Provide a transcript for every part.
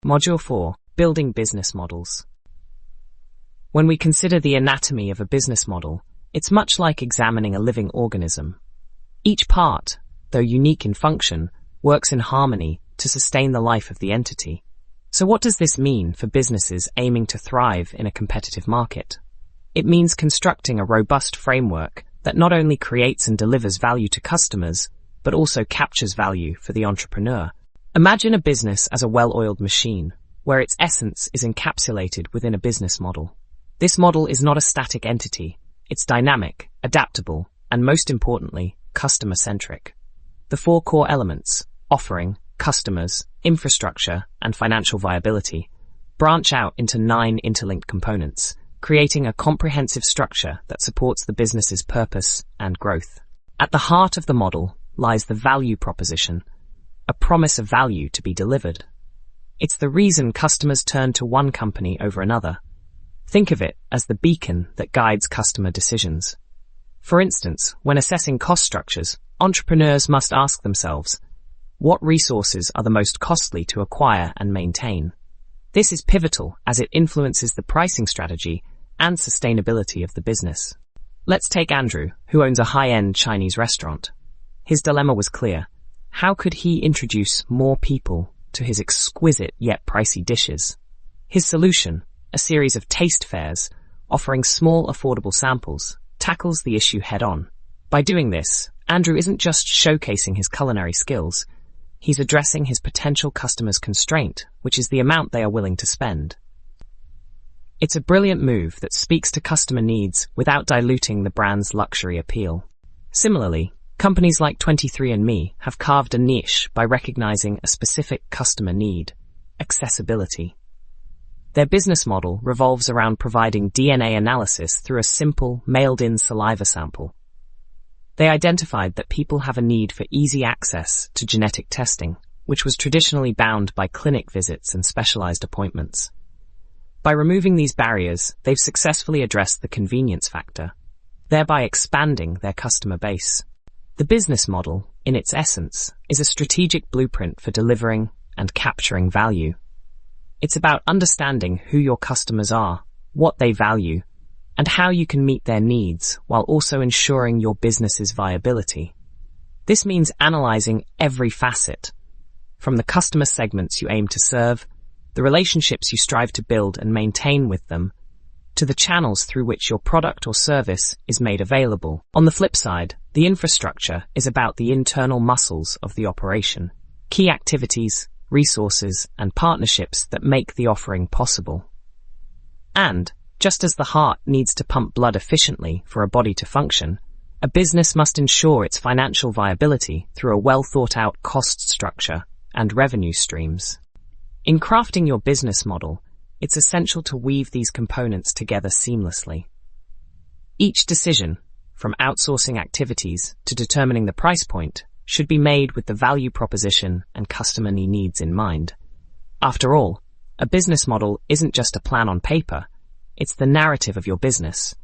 Module 4. Building business models. When we consider the anatomy of a business model, it's much like examining a living organism. Each part, though unique in function, works in harmony to sustain the life of the entity. So what does this mean for businesses aiming to thrive in a competitive market? It means constructing a robust framework that not only creates and delivers value to customers, but also captures value for the entrepreneur. Imagine a business as a well-oiled machine, where its essence is encapsulated within a business model. This model is not a static entity. It's dynamic, adaptable, and most importantly, customer-centric. The 4 core elements, offering, customers, infrastructure, and financial viability, branch out into 9 interlinked components, creating a comprehensive structure that supports the business's purpose and growth. At the heart of the model lies the value proposition, a promise of value to be delivered. It's the reason customers turn to one company over another. Think of it as the beacon that guides customer decisions. For instance, when assessing cost structures, entrepreneurs must ask themselves, what resources are the most costly to acquire and maintain? This is pivotal as it influences the pricing strategy and sustainability of the business. Let's take Andrew, who owns a high-end Chinese restaurant. His dilemma was clear. How could he introduce more people to his exquisite yet pricey dishes? His solution, a series of taste fairs offering small affordable samples, tackles the issue head-on. By doing this, Andrew isn't just showcasing his culinary skills, he's addressing his potential customers' constraint, which is the amount they are willing to spend. It's a brilliant move that speaks to customer needs without diluting the brand's luxury appeal. Similarly, companies like 23andMe have carved a niche by recognizing a specific customer need, accessibility. Their business model revolves around providing DNA analysis through a simple, mailed-in saliva sample. They identified that people have a need for easy access to genetic testing, which was traditionally bound by clinic visits and specialized appointments. By removing these barriers, they've successfully addressed the convenience factor, thereby expanding their customer base. The business model, in its essence, is a strategic blueprint for delivering and capturing value. It's about understanding who your customers are, what they value, and how you can meet their needs while also ensuring your business's viability. This means analyzing every facet, from the customer segments you aim to serve, the relationships you strive to build and maintain with them, to the channels through which your product or service is made available. On the flip side, the infrastructure is about the internal muscles of the operation, key activities, resources, and partnerships that make the offering possible. And, just as the heart needs to pump blood efficiently for a body to function, a business must ensure its financial viability through a well-thought-out cost structure and revenue streams. In crafting your business model, it's essential to weave these components together seamlessly. Each decision, from outsourcing activities to determining the price point, should be made with the value proposition and customer needs in mind. After all, a business model isn't just a plan on paper, it's the narrative of your business,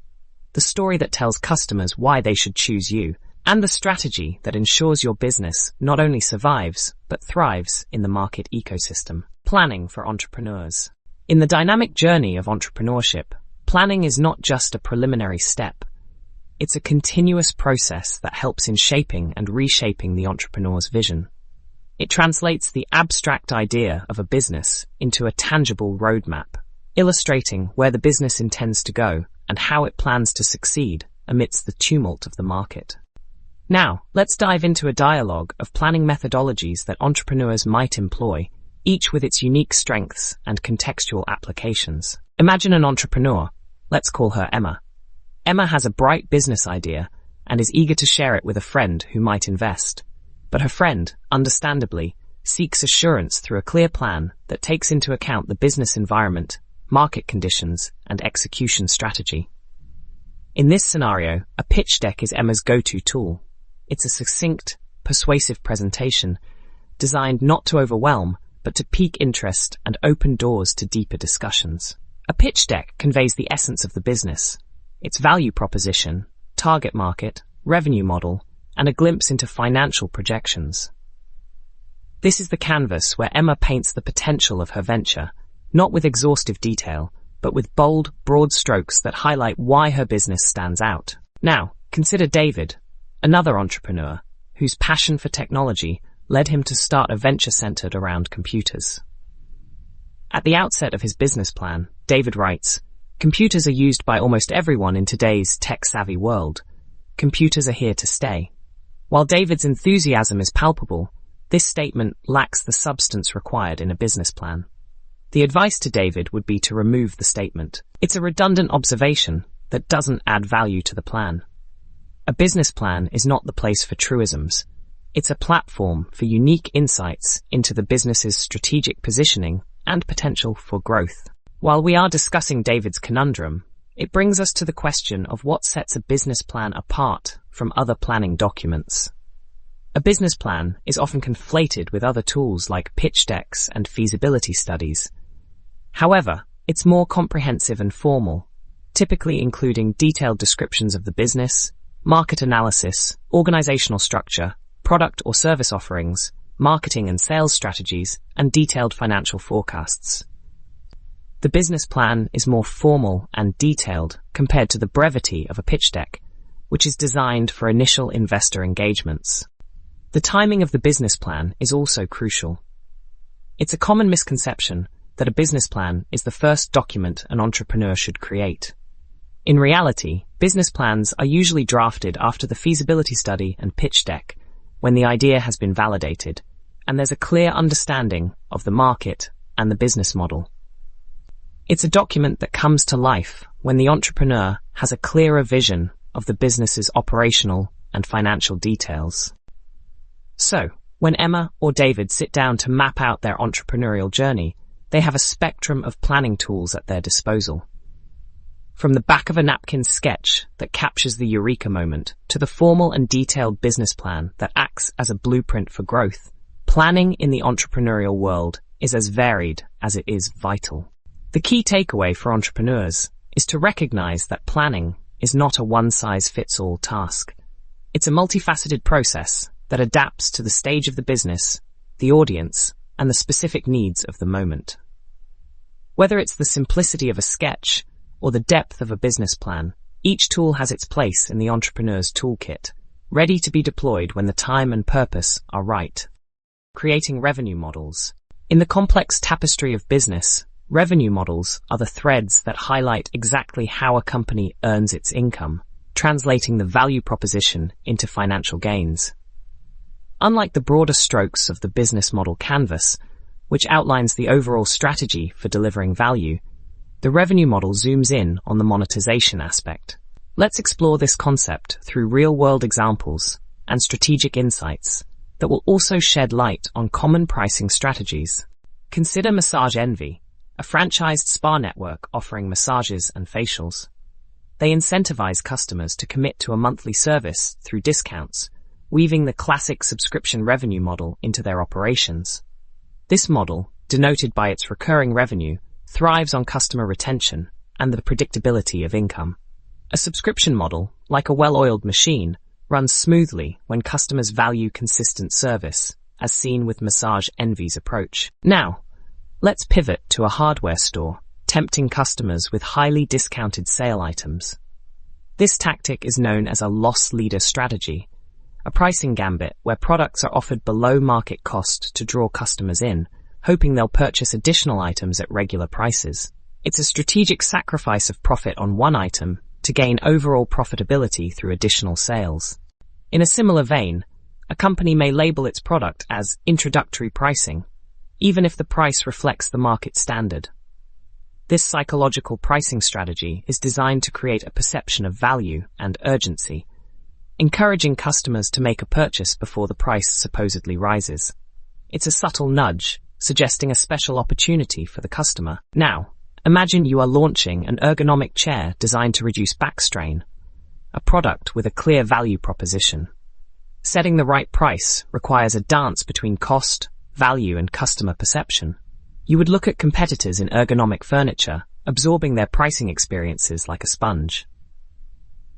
the story that tells customers why they should choose you, and the strategy that ensures your business not only survives, but thrives in the market ecosystem. Planning for entrepreneurs. In the dynamic journey of entrepreneurship, planning is not just a preliminary step. It's a continuous process that helps in shaping and reshaping the entrepreneur's vision. It translates the abstract idea of a business into a tangible roadmap, illustrating where the business intends to go and how it plans to succeed amidst the tumult of the market. Now, let's dive into a dialogue of planning methodologies that entrepreneurs might employ, each with its unique strengths and contextual applications. Imagine an entrepreneur. Let's call her Emma. Emma has a bright business idea and is eager to share it with a friend who might invest. But her friend, understandably, seeks assurance through a clear plan that takes into account the business environment, market conditions, and execution strategy. In this scenario, a pitch deck is Emma's go-to tool. It's a succinct, persuasive presentation designed not to overwhelm, but to pique interest and open doors to deeper discussions. A pitch deck conveys the essence of the business, its value proposition, target market, revenue model, and a glimpse into financial projections. This is the canvas where Emma paints the potential of her venture, not with exhaustive detail, but with bold, broad strokes that highlight why her business stands out. Now, consider David, another entrepreneur, whose passion for technology led him to start a venture centered around computers. At the outset of his business plan, David writes, "Computers are used by almost everyone in today's tech-savvy world. Computers are here to stay." While David's enthusiasm is palpable, this statement lacks the substance required in a business plan. The advice to David would be to remove the statement. It's a redundant observation that doesn't add value to the plan. A business plan is not the place for truisms. It's a platform for unique insights into the business's strategic positioning and potential for growth. While we are discussing David's conundrum, it brings us to the question of what sets a business plan apart from other planning documents. A business plan is often conflated with other tools like pitch decks and feasibility studies. However, it's more comprehensive and formal, typically including detailed descriptions of the business, market analysis, organizational structure, product or service offerings, marketing and sales strategies, and detailed financial forecasts. The business plan is more formal and detailed compared to the brevity of a pitch deck, which is designed for initial investor engagements. The timing of the business plan is also crucial. It's a common misconception that a business plan is the first document an entrepreneur should create. In reality, business plans are usually drafted after the feasibility study and pitch deck, when the idea has been validated, and there's a clear understanding of the market and the business model. It's a document that comes to life when the entrepreneur has a clearer vision of the business's operational and financial details. So, when Emma or David sit down to map out their entrepreneurial journey, they have a spectrum of planning tools at their disposal. From the back of a napkin sketch that captures the eureka moment to the formal and detailed business plan that acts as a blueprint for growth, planning in the entrepreneurial world is as varied as it is vital. The key takeaway for entrepreneurs is to recognize that planning is not a one-size-fits-all task. It's a multifaceted process that adapts to the stage of the business, the audience, and the specific needs of the moment. Whether it's the simplicity of a sketch or the depth of a business plan, each tool has its place in the entrepreneur's toolkit, ready to be deployed when the time and purpose are right. Creating revenue models. In the complex tapestry of business, revenue models are the threads that highlight exactly how a company earns its income, translating the value proposition into financial gains. Unlike the broader strokes of the business model canvas, which outlines the overall strategy for delivering value, the revenue model zooms in on the monetization aspect. Let's explore this concept through real-world examples and strategic insights that will also shed light on common pricing strategies. Consider Massage Envy, a franchised spa network offering massages and facials. They incentivize customers to commit to a monthly service through discounts, weaving the classic subscription revenue model into their operations. This model, denoted by its recurring revenue, thrives on customer retention and the predictability of income. A subscription model, like a well-oiled machine, runs smoothly when customers value consistent service, as seen with Massage Envy's approach. Now, let's pivot to a hardware store, tempting customers with highly discounted sale items. This tactic is known as a loss leader strategy, a pricing gambit where products are offered below market cost to draw customers in, hoping they'll purchase additional items at regular prices. It's a strategic sacrifice of profit on one item to gain overall profitability through additional sales. In a similar vein, a company may label its product as introductory pricing, even if the price reflects the market standard. This psychological pricing strategy is designed to create a perception of value and urgency, encouraging customers to make a purchase before the price supposedly rises. It's a subtle nudge, suggesting a special opportunity for the customer. Now, imagine you are launching an ergonomic chair designed to reduce back strain, a product with a clear value proposition. Setting the right price requires a dance between cost, value, and customer perception. You would look at competitors in ergonomic furniture, absorbing their pricing experiences like a sponge.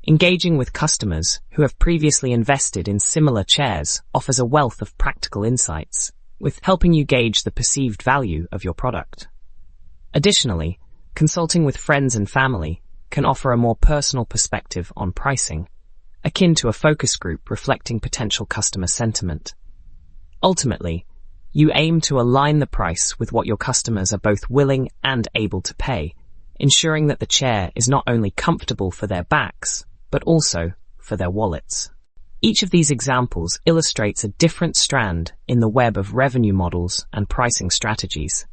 Engaging with customers who have previously invested in similar chairs offers a wealth of practical insights, with helping you gauge the perceived value of your product. Additionally, consulting with friends and family can offer a more personal perspective on pricing, akin to a focus group reflecting potential customer sentiment. Ultimately, you aim to align the price with what your customers are both willing and able to pay, ensuring that the chair is not only comfortable for their backs, but also for their wallets. Each of these examples illustrates a different strand in the web of revenue models and pricing strategies.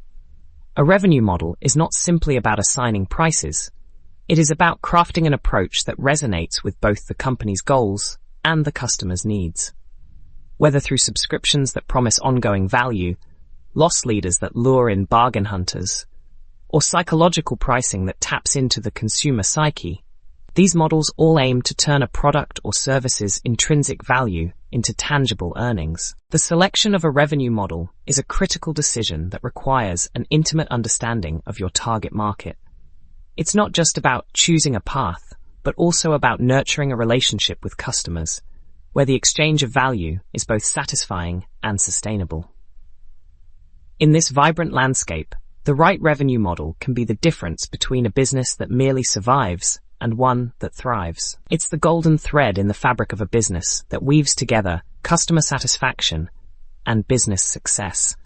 A revenue model is not simply about assigning prices. It is about crafting an approach that resonates with both the company's goals and the customer's needs. Whether through subscriptions that promise ongoing value, loss leaders that lure in bargain hunters, or psychological pricing that taps into the consumer psyche, these models all aim to turn a product or service's intrinsic value into tangible earnings. The selection of a revenue model is a critical decision that requires an intimate understanding of your target market. It's not just about choosing a path, but also about nurturing a relationship with customers, where the exchange of value is both satisfying and sustainable. In this vibrant landscape, the right revenue model can be the difference between a business that merely survives and one that thrives. It's the golden thread in the fabric of a business that weaves together customer satisfaction and business success.